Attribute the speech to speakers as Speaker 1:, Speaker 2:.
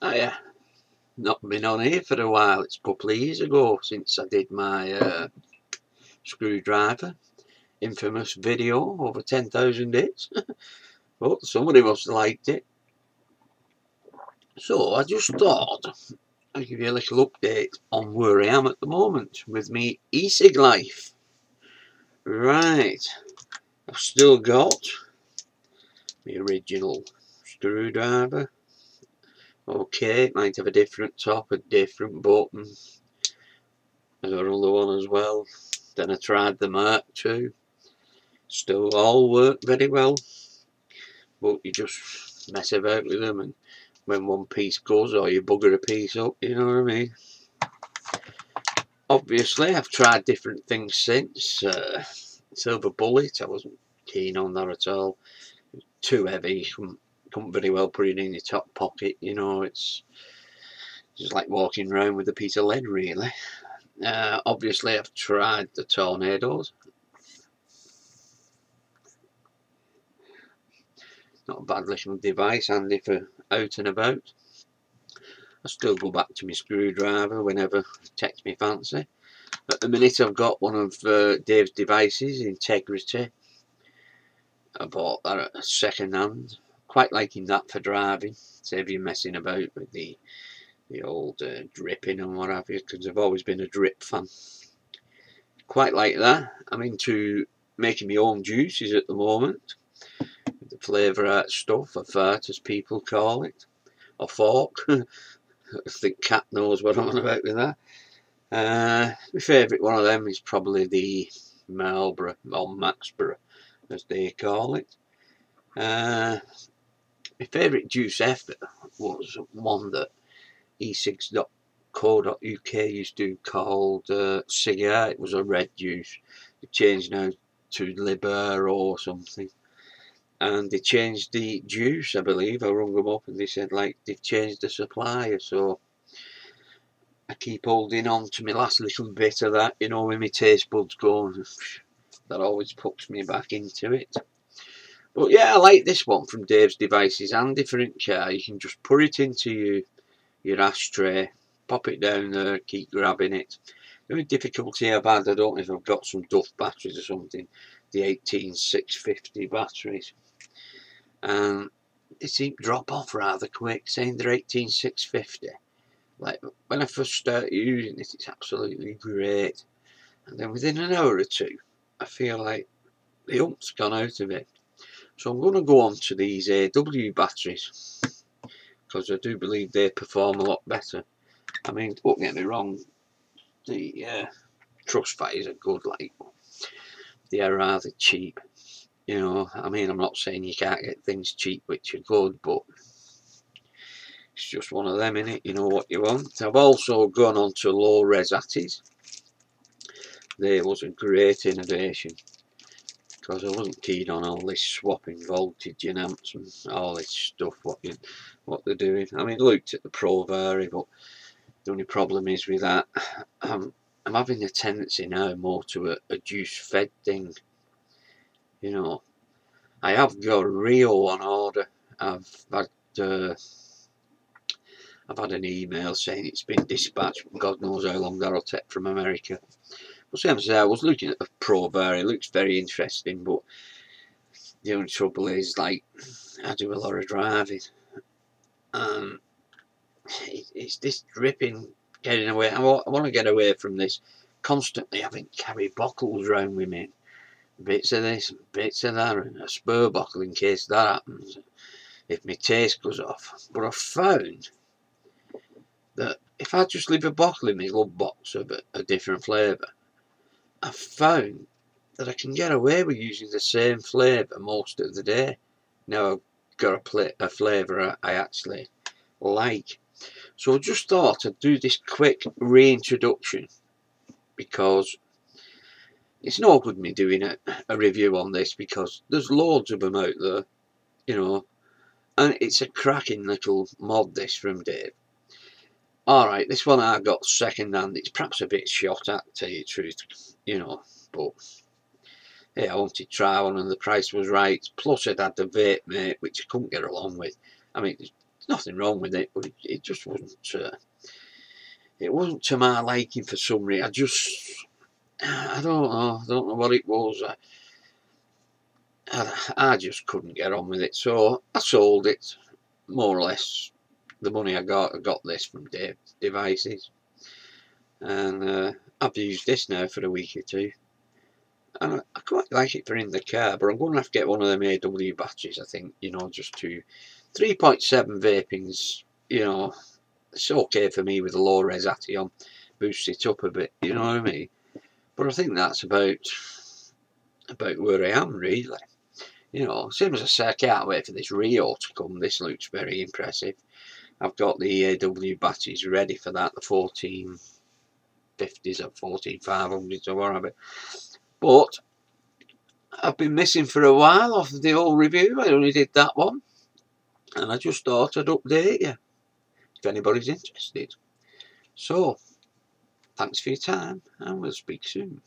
Speaker 1: I not been on here for a while. It's a couple of years ago since I did my screwdriver infamous video over 10,000 hits. But somebody must have liked it. So I just thought I'd give you a little update on where I am at the moment with me e-cig life. Right, I've still got the original screwdriver. Okay, it might have a different top, a different button. I got another one as well. Then I tried the Mark II. Still all work very well, but you just mess about with them, and when one piece goes, or you bugger a piece up, you know what I mean. Obviously I've tried different things since. Silver Bullet, I wasn't keen on that at all. Too heavy, couldn't very well put it in your top pocket, you know. It's just like walking around with a piece of lead, really. Obviously I've tried the Tornadoes. Not a bad little device, handy for out and about. I still go back to my screwdriver whenever it takes me fancy. At the minute I've got one of Dave's devices, Integrity. I bought that at second hand. Quite liking that for driving. Save you messing about with the old dripping and what have you, because I've always been a drip fan. Quite like that. I'm into making my own juices at the moment. The flavour out stuff, or fart as people call it. Or fork. I think Cat knows what I'm on about with that. My favourite one of them is probably the Marlboro, or Maxborough as they call it. My favourite juice ever was one that e-cigs.co.uk used to called Cigar. It was a red juice. It changed now to Liber or something. And they changed the juice, I believe. I rung them up and they said, like, they've changed the supplier. So I keep holding on to my last little bit of that, you know, when my taste buds go. That always puts me back into it. But yeah, I like this one from Dave's Devices. Handy for in car. You can just put it into your ashtray, pop it down there, keep grabbing it. The only difficulty I've had, I don't know if I've got some Duff batteries or something, the 18650 batteries. And they seem to drop off rather quick, saying they're 18650. Like, when I first started using it, it's absolutely great. And then within an hour or two, I feel like the ump's gone out of it. So I'm going to go on to these AW batteries, because I do believe they perform a lot better. I mean, don't get me wrong, the Trust Fires are good, like, they are rather cheap. You know, I mean, I'm not saying you can't get things cheap which are good, but it's just one of them, innit? You know what you want. I've also gone on to low res ATIs. There was a great innovation, because I wasn't keen on all this swapping voltage and amps and all this stuff, what they're doing. I mean, looked at the Pro Vari, but the only problem is with that, I'm having a tendency now more to a juice fed thing. You know, I have got a Rio on order. I've had an email saying it's been dispatched. God knows how long that'll take from America. But same as I was looking at the Pro Vari. It looks very interesting, but the only trouble is, like, I do a lot of driving, and it's this dripping, getting away. I want to get away from this constantly having to carry bottles around with me. Bits of this, bits of that, and a spare bottle in case that happens, if my taste goes off. But I've found that if I just leave a bottle in my glove box of a different flavour, I've found that I can get away with using the same flavour most of the day. Now I've got a flavour I actually like. So I just thought I'd do this quick reintroduction, because it's no good me doing a review on this, because there's loads of them out there, you know, and it's a cracking little mod, this from Dave. Alright, this one I got second hand. It's perhaps a bit shot at, to tell you the truth, you know, but hey, I wanted to try one and the price was right. Plus I'd had the vape mate, which I couldn't get along with. I mean, There's nothing wrong with it, but it just wasn't. It wasn't to my liking for some reason. I don't know. I don't know what it was. I just couldn't get on with it, so I sold it, more or less. The money I got this from Dave Devices, and I've used this now for a week or two, and I quite like it for in the car, but I'm going to have to get one of them AW batteries, I think, you know, just to 3.7 vaping's, you know, it's okay for me with a low res on, boost it up a bit, you know what I mean? But I think that's about where I am, really. You know, same as I say, I can't wait for this Rio to come. This looks very impressive. I've got the AW batteries ready for that, the 1450s or 14500s or whatever. But I've been missing for a while off the old review. I only did that one, and I just thought I'd update you if anybody's interested. So, thanks for your time, and we'll speak soon.